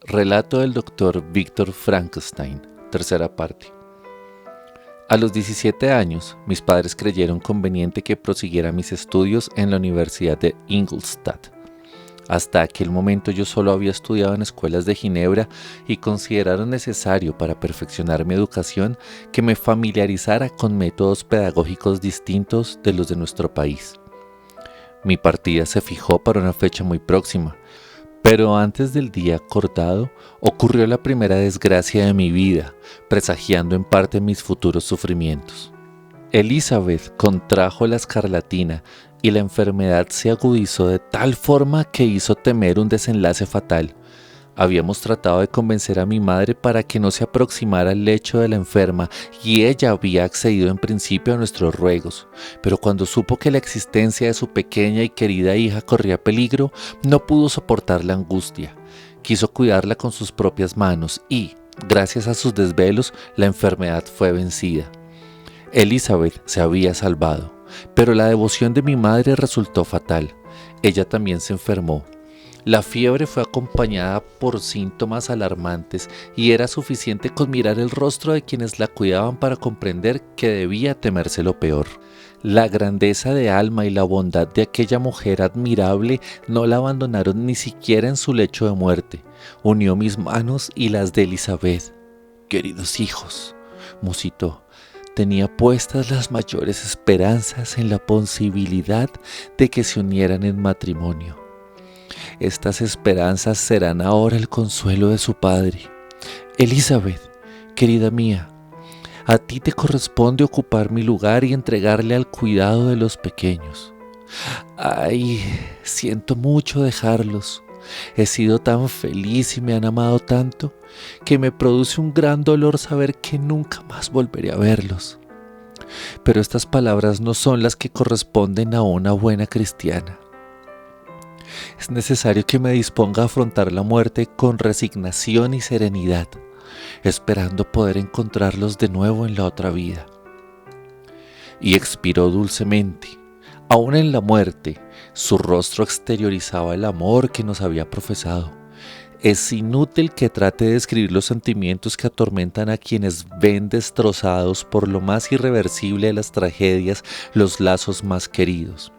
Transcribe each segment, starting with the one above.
Relato del Dr. Víctor Frankenstein, tercera parte. A los 17 años, mis padres creyeron conveniente que prosiguiera mis estudios en la Universidad de Ingolstadt. Hasta aquel momento yo solo había estudiado en escuelas de Ginebra y consideraron necesario para perfeccionar mi educación que me familiarizara con métodos pedagógicos distintos de los de nuestro país. Mi partida se fijó para una fecha muy próxima, pero antes del día acordado ocurrió la primera desgracia de mi vida, presagiando en parte mis futuros sufrimientos. Elizabeth contrajo la escarlatina y la enfermedad se agudizó de tal forma que hizo temer un desenlace fatal. Habíamos tratado de convencer a mi madre para que no se aproximara al lecho de la enferma y ella había accedido en principio a nuestros ruegos, pero cuando supo que la existencia de su pequeña y querida hija corría peligro, no pudo soportar la angustia. Quiso cuidarla con sus propias manos y, gracias a sus desvelos, la enfermedad fue vencida. Elizabeth se había salvado, pero la devoción de mi madre resultó fatal. Ella también se enfermó. La fiebre fue acompañada por síntomas alarmantes y era suficiente con mirar el rostro de quienes la cuidaban para comprender que debía temerse lo peor. La grandeza de alma y la bondad de aquella mujer admirable no la abandonaron ni siquiera en su lecho de muerte. Unió mis manos y las de Elizabeth. «Queridos hijos», musitó, tenía puestas las mayores esperanzas en la posibilidad de que se unieran en matrimonio. Estas esperanzas serán ahora el consuelo de su padre. Elizabeth, querida mía, a ti te corresponde ocupar mi lugar y entregarle al cuidado de los pequeños. Ay, siento mucho dejarlos. He sido tan feliz y me han amado tanto que me produce un gran dolor saber que nunca más volveré a verlos. Pero estas palabras no son las que corresponden a una buena cristiana. Es necesario que me disponga a afrontar la muerte con resignación y serenidad, esperando poder encontrarlos de nuevo en la otra vida. Y expiró dulcemente. Aún en la muerte, su rostro exteriorizaba el amor que nos había profesado. Es inútil que trate de describir los sentimientos que atormentan a quienes ven destrozados por lo más irreversible de las tragedias los lazos más queridos.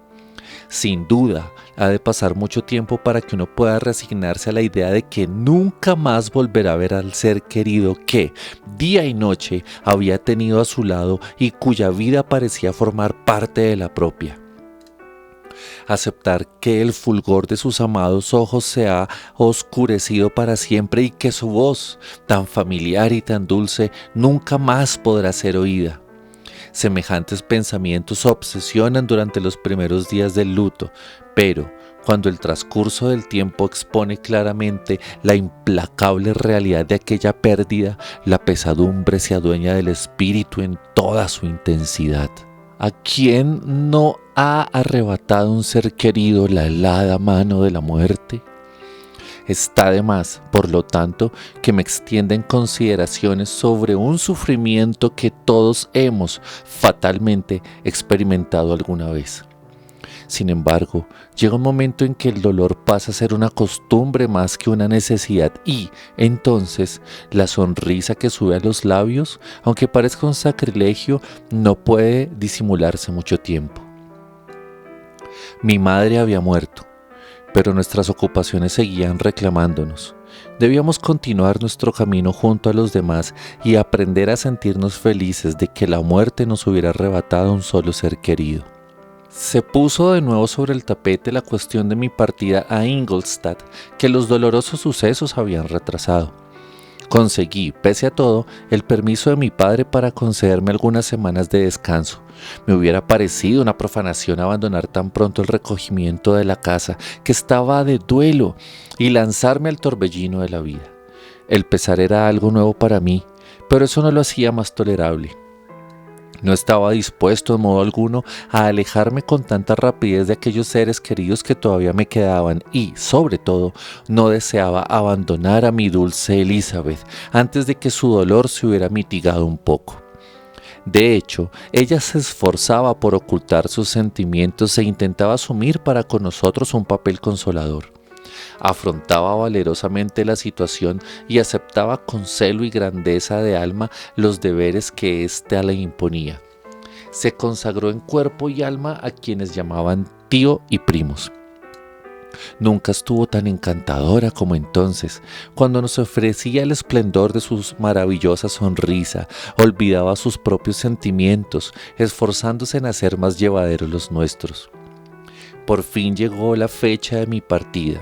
Sin duda, ha de pasar mucho tiempo para que uno pueda resignarse a la idea de que nunca más volverá a ver al ser querido que, día y noche, había tenido a su lado y cuya vida parecía formar parte de la propia. Aceptar que el fulgor de sus amados ojos se ha oscurecido para siempre y que su voz, tan familiar y tan dulce, nunca más podrá ser oída. Semejantes pensamientos obsesionan durante los primeros días del luto, pero cuando el transcurso del tiempo expone claramente la implacable realidad de aquella pérdida, la pesadumbre se adueña del espíritu en toda su intensidad. ¿A quién no ha arrebatado un ser querido la helada mano de la muerte? Está de más, por lo tanto, que me extienda en consideraciones sobre un sufrimiento que todos hemos fatalmente experimentado alguna vez. Sin embargo, llega un momento en que el dolor pasa a ser una costumbre más que una necesidad y, entonces, la sonrisa que sube a los labios, aunque parezca un sacrilegio, no puede disimularse mucho tiempo. Mi madre había muerto, pero nuestras ocupaciones seguían reclamándonos. Debíamos continuar nuestro camino junto a los demás y aprender a sentirnos felices de que la muerte nos hubiera arrebatado a un solo ser querido. Se puso de nuevo sobre el tapete la cuestión de mi partida a Ingolstadt, que los dolorosos sucesos habían retrasado. Conseguí, pese a todo, el permiso de mi padre para concederme algunas semanas de descanso. Me hubiera parecido una profanación abandonar tan pronto el recogimiento de la casa, que estaba de duelo, y lanzarme al torbellino de la vida. El pesar era algo nuevo para mí, pero eso no lo hacía más tolerable. No estaba dispuesto de modo alguno a alejarme con tanta rapidez de aquellos seres queridos que todavía me quedaban y, sobre todo, no deseaba abandonar a mi dulce Elizabeth antes de que su dolor se hubiera mitigado un poco. De hecho, ella se esforzaba por ocultar sus sentimientos e intentaba asumir para con nosotros un papel consolador. afrontaba valerosamente la situación y aceptaba con celo y grandeza de alma los deberes que éste le imponía. Se consagró en cuerpo y alma a quienes llamaban tío y primos. Nunca estuvo tan encantadora como entonces, cuando nos ofrecía el esplendor de su maravillosa sonrisa, olvidaba sus propios sentimientos, esforzándose en hacer más llevaderos los nuestros. Por fin llegó la fecha de mi partida.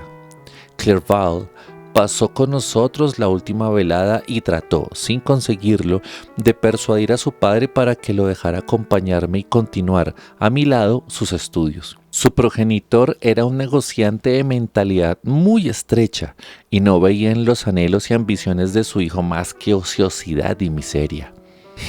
Clerval pasó con nosotros la última velada y trató, sin conseguirlo, de persuadir a su padre para que lo dejara acompañarme y continuar a mi lado sus estudios. Su progenitor era un negociante de mentalidad muy estrecha y no veía en los anhelos y ambiciones de su hijo más que ociosidad y miseria.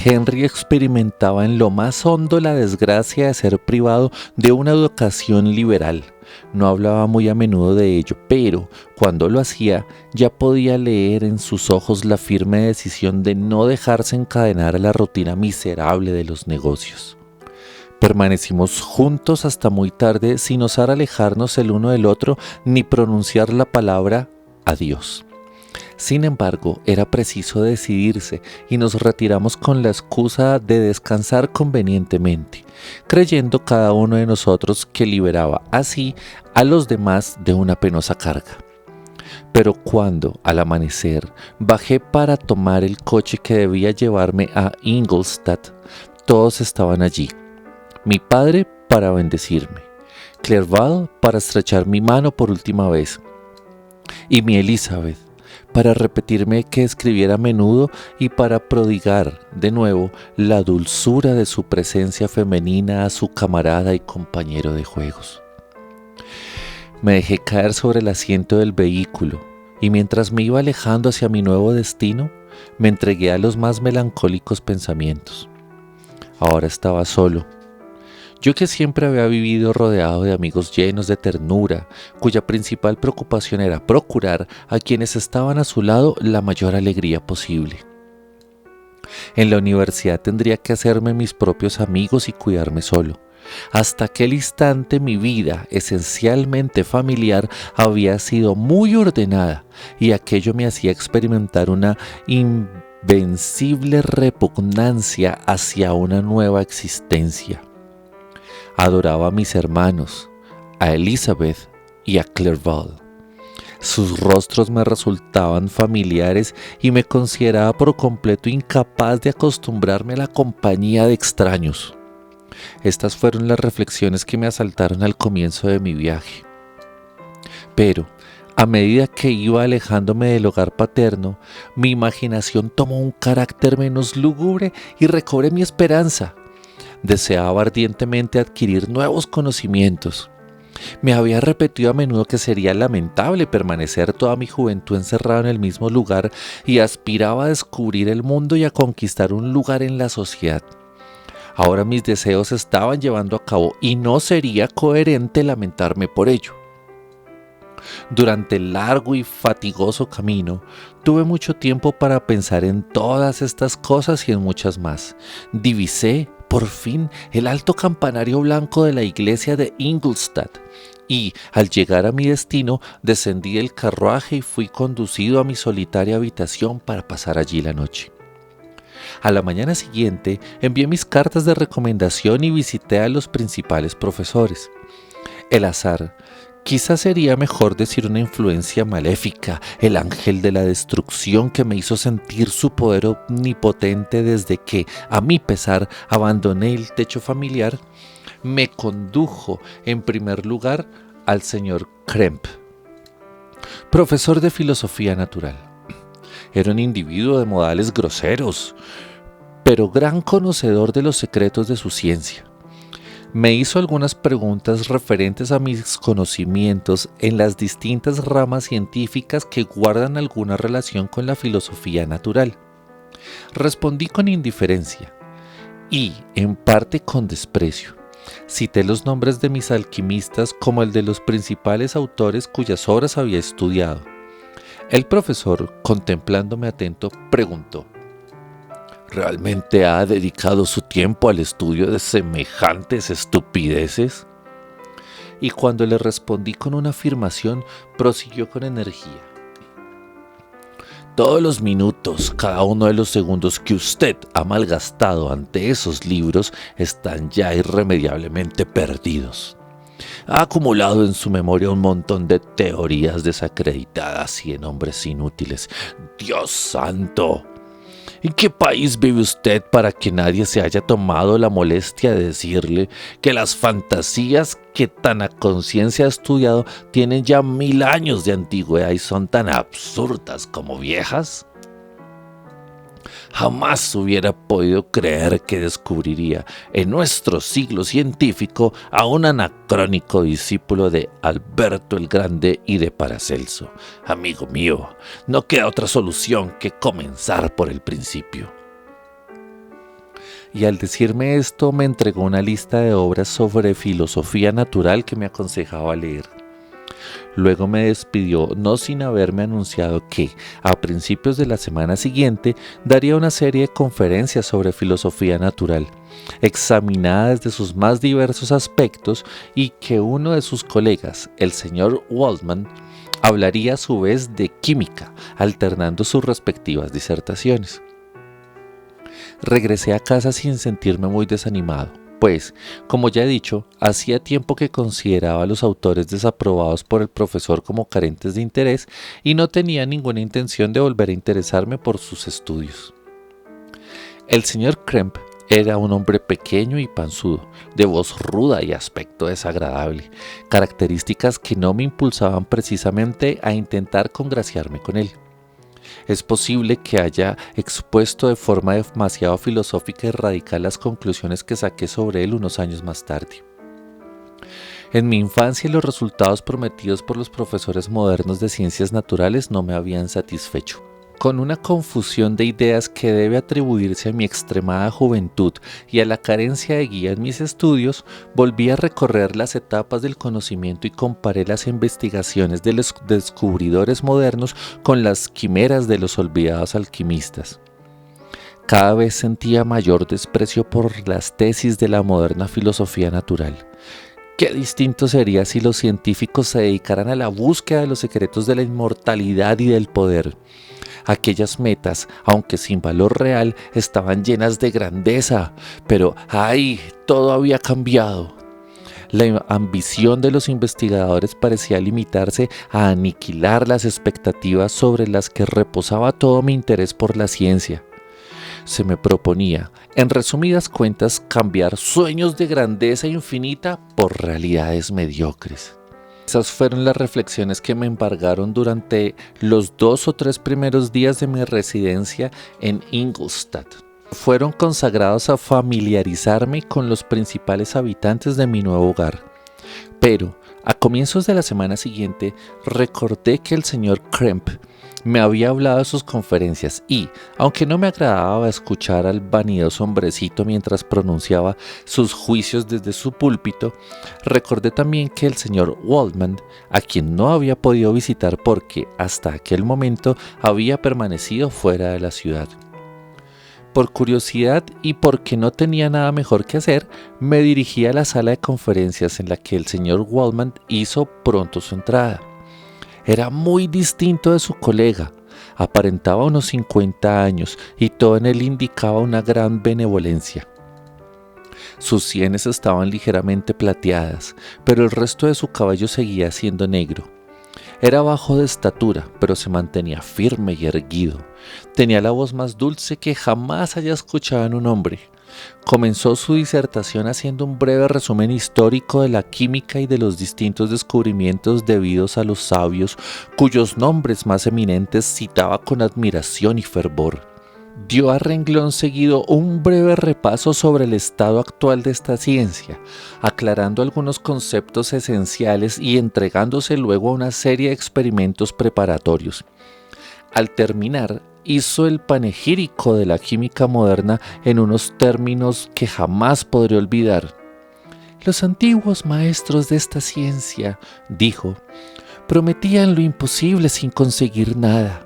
Henry experimentaba en lo más hondo la desgracia de ser privado de una educación liberal. No hablaba muy a menudo de ello, pero cuando lo hacía ya podía leer en sus ojos la firme decisión de no dejarse encadenar a la rutina miserable de los negocios. Permanecimos juntos hasta muy tarde sin osar alejarnos el uno del otro ni pronunciar la palabra adiós. Sin embargo, era preciso decidirse y nos retiramos con la excusa de descansar convenientemente, creyendo cada uno de nosotros que liberaba así a los demás de una penosa carga. Pero cuando, al amanecer, bajé para tomar el coche que debía llevarme a Ingolstadt, todos estaban allí. Mi padre para bendecirme, Clerval para estrechar mi mano por última vez, y mi Elizabeth para repetirme que escribiera a menudo y para prodigar de nuevo la dulzura de su presencia femenina a su camarada y compañero de juegos. Me dejé caer sobre el asiento del vehículo y mientras me iba alejando hacia mi nuevo destino, me entregué a los más melancólicos pensamientos. Ahora estaba solo. Yo que siempre había vivido rodeado de amigos llenos de ternura, cuya principal preocupación era procurar a quienes estaban a su lado la mayor alegría posible. En la universidad tendría que hacerme mis propios amigos y cuidarme solo. Hasta aquel instante mi vida, esencialmente familiar, había sido muy ordenada y aquello me hacía experimentar una invencible repugnancia hacia una nueva existencia. Adoraba a mis hermanos, a Elizabeth y a Clerval. Sus rostros me resultaban familiares y me consideraba por completo incapaz de acostumbrarme a la compañía de extraños. Estas fueron las reflexiones que me asaltaron al comienzo de mi viaje. Pero, a medida que iba alejándome del hogar paterno, mi imaginación tomó un carácter menos lúgubre y recobré mi esperanza. Deseaba ardientemente adquirir nuevos conocimientos. Me había repetido a menudo que sería lamentable permanecer toda mi juventud encerrado en el mismo lugar y aspiraba a descubrir el mundo y a conquistar un lugar en la sociedad. Ahora mis deseos se estaban llevando a cabo y no sería coherente lamentarme por ello. Durante el largo y fatigoso camino, tuve mucho tiempo para pensar en todas estas cosas y en muchas más. Divisé, por fin, el alto campanario blanco de la iglesia de Ingolstadt y, al llegar a mi destino, descendí del carruaje y fui conducido a mi solitaria habitación para pasar allí la noche. A la mañana siguiente envié mis cartas de recomendación y visité a los principales profesores. El azar, quizás sería mejor decir una influencia maléfica, el ángel de la destrucción que me hizo sentir su poder omnipotente desde que, a mi pesar, abandoné el techo familiar, me condujo en primer lugar al señor Kremp, profesor de filosofía natural. Era un individuo de modales groseros, pero gran conocedor de los secretos de su ciencia. Me hizo algunas preguntas referentes a mis conocimientos en las distintas ramas científicas que guardan alguna relación con la filosofía natural. Respondí con indiferencia y, en parte, con desprecio. Cité los nombres de mis alquimistas como el de los principales autores cuyas obras había estudiado. El profesor, contemplándome atento, preguntó: ¿realmente ha dedicado su tiempo al estudio de semejantes estupideces? y cuando le respondí con una afirmación, prosiguió con energía. Todos los minutos, cada uno de los segundos que usted ha malgastado ante esos libros están ya irremediablemente perdidos. Ha acumulado en su memoria un montón de teorías desacreditadas y de nombres inútiles. ¡Dios santo! ¿En qué país vive usted para que nadie se haya tomado la molestia de decirle que las fantasías que tan a conciencia ha estudiado tienen ya 1000 años de antigüedad y son tan absurdas como viejas? Jamás hubiera podido creer que descubriría en nuestro siglo científico a un anacrónico discípulo de Alberto el Grande y de Paracelso. Amigo mío, no queda otra solución que comenzar por el principio. Y al decirme esto me entregó una lista de obras sobre filosofía natural que me aconsejaba leer. Luego me despidió, no sin haberme anunciado que, a principios de la semana siguiente, daría una serie de conferencias sobre filosofía natural, examinada desde sus más diversos aspectos, y que uno de sus colegas, el señor Waldman, hablaría a su vez de química, alternando sus respectivas disertaciones. Regresé a casa sin sentirme muy desanimado. Pues, como ya he dicho, hacía tiempo que consideraba a los autores desaprobados por el profesor como carentes de interés y no tenía ninguna intención de volver a interesarme por sus estudios. El señor Kremp era un hombre pequeño y panzudo, de voz ruda y aspecto desagradable, características que no me impulsaban precisamente a intentar congraciarme con él. Es posible que haya expuesto de forma demasiado filosófica y radical las conclusiones que saqué sobre él unos años más tarde. En mi infancia los resultados prometidos por los profesores modernos de ciencias naturales no me habían satisfecho. Con una confusión de ideas que debe atribuirse a mi extremada juventud y a la carencia de guía en mis estudios, volví a recorrer las etapas del conocimiento y comparé las investigaciones de los descubridores modernos con las quimeras de los olvidados alquimistas. Cada vez sentía mayor desprecio por las tesis de la moderna filosofía natural. Qué distinto sería si los científicos se dedicaran a la búsqueda de los secretos de la inmortalidad y del poder. Aquellas metas, aunque sin valor real, estaban llenas de grandeza, pero ¡ay! Todo había cambiado. La ambición de los investigadores parecía limitarse a aniquilar las expectativas sobre las que reposaba todo mi interés por la ciencia. Se me proponía, en resumidas cuentas, cambiar sueños de grandeza infinita por realidades mediocres. Esas fueron las reflexiones que me embargaron durante los 2 o 3 primeros días de mi residencia en Ingolstadt. Fueron consagrados a familiarizarme con los principales habitantes de mi nuevo hogar. Pero, a comienzos de la semana siguiente, recordé que el señor Kremp me había hablado de sus conferencias y, aunque no me agradaba escuchar al vanidoso hombrecito mientras pronunciaba sus juicios desde su púlpito, recordé también que el señor Waldman, a quien no había podido visitar porque hasta aquel momento había permanecido fuera de la ciudad. Por curiosidad y porque no tenía nada mejor que hacer, me dirigí a la sala de conferencias en la que el señor Waldman hizo pronto su entrada. Era muy distinto de su colega, aparentaba unos 50 años y todo en él indicaba una gran benevolencia. Sus sienes estaban ligeramente plateadas, pero el resto de su cabello seguía siendo negro. Era bajo de estatura, pero se mantenía firme y erguido. Tenía la voz más dulce que jamás haya escuchado en un hombre. Comenzó su disertación haciendo un breve resumen histórico de la química y de los distintos descubrimientos debidos a los sabios, cuyos nombres más eminentes citaba con admiración y fervor. Dio a renglón seguido un breve repaso sobre el estado actual de esta ciencia, aclarando algunos conceptos esenciales y entregándose luego a una serie de experimentos preparatorios. Al terminar, hizo el panegírico de la química moderna en unos términos que jamás podré olvidar. Los antiguos maestros de esta ciencia, dijo, prometían lo imposible sin conseguir nada.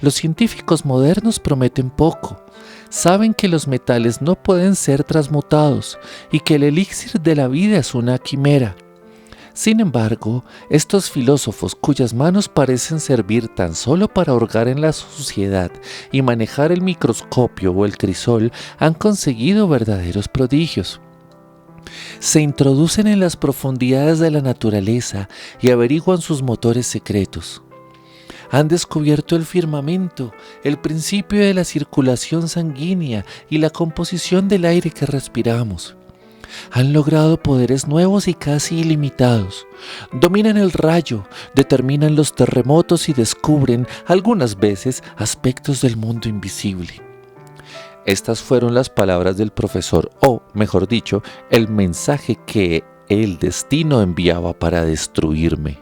Los científicos modernos prometen poco. Saben que los metales no pueden ser transmutados y que el elixir de la vida es una quimera. Sin embargo, estos filósofos cuyas manos parecen servir tan solo para hurgar en la suciedad y manejar el microscopio o el crisol han conseguido verdaderos prodigios. Se introducen en las profundidades de la naturaleza y averiguan sus motores secretos. Han descubierto el firmamento, el principio de la circulación sanguínea y la composición del aire que respiramos. Han logrado poderes nuevos y casi ilimitados. Dominan el rayo, determinan los terremotos y descubren, algunas veces, aspectos del mundo invisible. Estas fueron las palabras del profesor, o, mejor dicho, el mensaje que el destino enviaba para destruirme.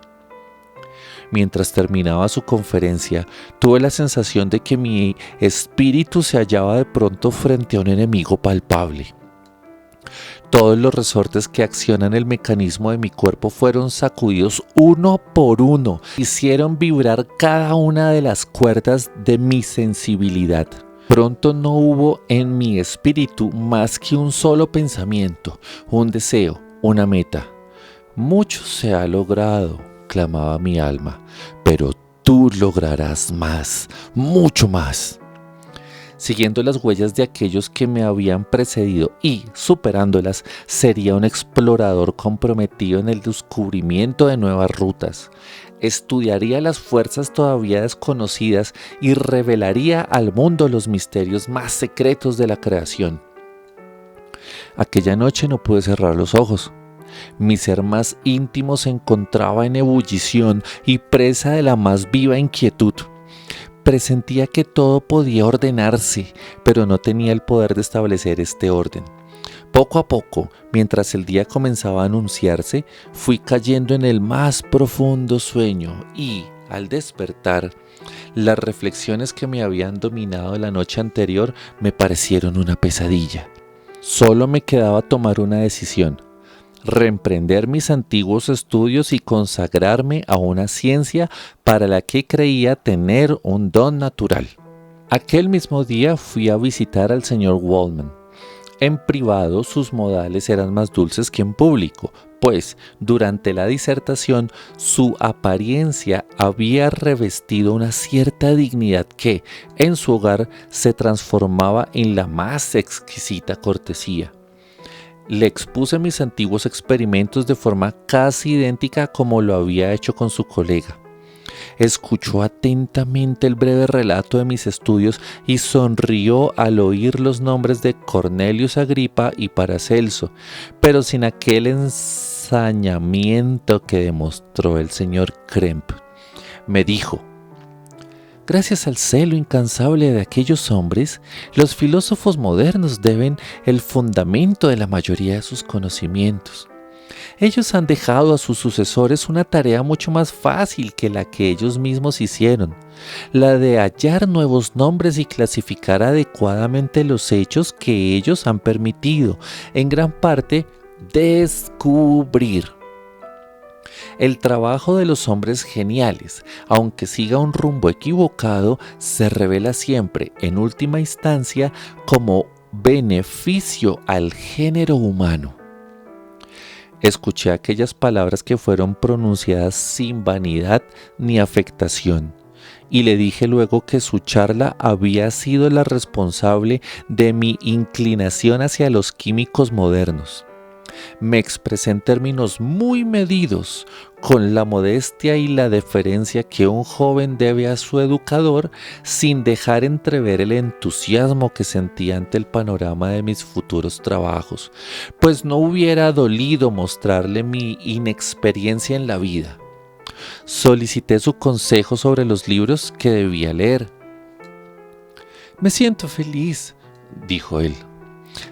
Mientras terminaba su conferencia, tuve la sensación de que mi espíritu se hallaba de pronto frente a un enemigo palpable. Todos los resortes que accionan el mecanismo de mi cuerpo fueron sacudidos uno por uno, hicieron vibrar cada una de las cuerdas de mi sensibilidad. Pronto no hubo en mi espíritu más que un solo pensamiento, un deseo, una meta. Mucho se ha logrado, clamaba mi alma, pero tú lograrás más, mucho más. Siguiendo las huellas de aquellos que me habían precedido y, superándolas, sería un explorador comprometido en el descubrimiento de nuevas rutas. Estudiaría las fuerzas todavía desconocidas y revelaría al mundo los misterios más secretos de la creación. Aquella noche no pude cerrar los ojos. Mi ser más íntimo se encontraba en ebullición y presa de la más viva inquietud. Presentía que todo podía ordenarse, pero no tenía el poder de establecer este orden. Poco a poco, mientras el día comenzaba a anunciarse, fui cayendo en el más profundo sueño y, al despertar, las reflexiones que me habían dominado la noche anterior me parecieron una pesadilla. Solo me quedaba tomar una decisión: reemprender mis antiguos estudios y consagrarme a una ciencia para la que creía tener un don natural. Aquel mismo día fui a visitar al señor Waldman. En privado sus modales eran más dulces que en público, pues durante la disertación su apariencia había revestido una cierta dignidad que, en su hogar, se transformaba en la más exquisita cortesía. Le expuse mis antiguos experimentos de forma casi idéntica como lo había hecho con su colega. Escuchó atentamente el breve relato de mis estudios y sonrió al oír los nombres de Cornelius Agripa y Paracelso, pero sin aquel ensañamiento que demostró el señor Kremp. Me dijo: gracias al celo incansable de aquellos hombres, los filósofos modernos deben el fundamento de la mayoría de sus conocimientos. Ellos han dejado a sus sucesores una tarea mucho más fácil que la que ellos mismos hicieron, la de hallar nuevos nombres y clasificar adecuadamente los hechos que ellos han permitido, en gran parte, descubrir. El trabajo de los hombres geniales, aunque siga un rumbo equivocado, se revela siempre, en última instancia, como beneficio al género humano. Escuché aquellas palabras que fueron pronunciadas sin vanidad ni afectación, y le dije luego que su charla había sido la responsable de mi inclinación hacia los químicos modernos. Me expresé en términos muy medidos, con la modestia y la deferencia que un joven debe a su educador, sin dejar entrever el entusiasmo que sentía ante el panorama de mis futuros trabajos, pues no hubiera dolido mostrarle mi inexperiencia en la vida. Solicité su consejo sobre los libros que debía leer. «Me siento feliz», dijo él,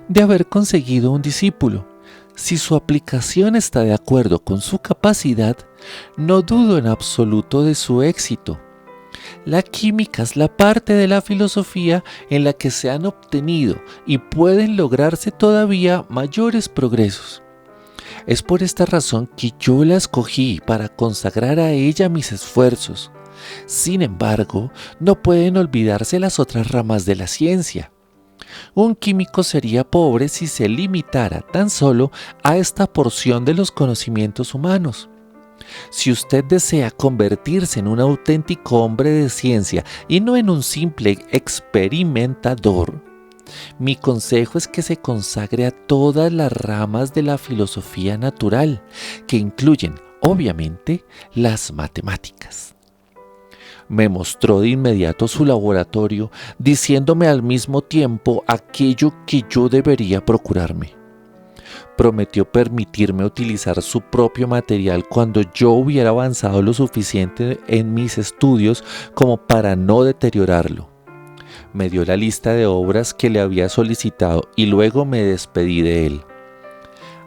«de haber conseguido un discípulo. Si su aplicación está de acuerdo con su capacidad, no dudo en absoluto de su éxito. La química es la parte de la filosofía en la que se han obtenido y pueden lograrse todavía mayores progresos. Es por esta razón que yo la escogí para consagrar a ella mis esfuerzos. Sin embargo, no pueden olvidarse las otras ramas de la ciencia. Un químico sería pobre si se limitara tan solo a esta porción de los conocimientos humanos. Si usted desea convertirse en un auténtico hombre de ciencia y no en un simple experimentador, mi consejo es que se consagre a todas las ramas de la filosofía natural, que incluyen, obviamente, las matemáticas. Me mostró de inmediato su laboratorio, diciéndome al mismo tiempo aquello que yo debería procurarme. Prometió permitirme utilizar su propio material cuando yo hubiera avanzado lo suficiente en mis estudios como para no deteriorarlo. Me dio la lista de obras que le había solicitado y luego me despedí de él.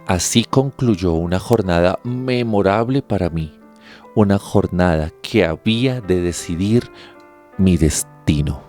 Así concluyó una jornada memorable para mí, una jornada que había de decidir mi destino.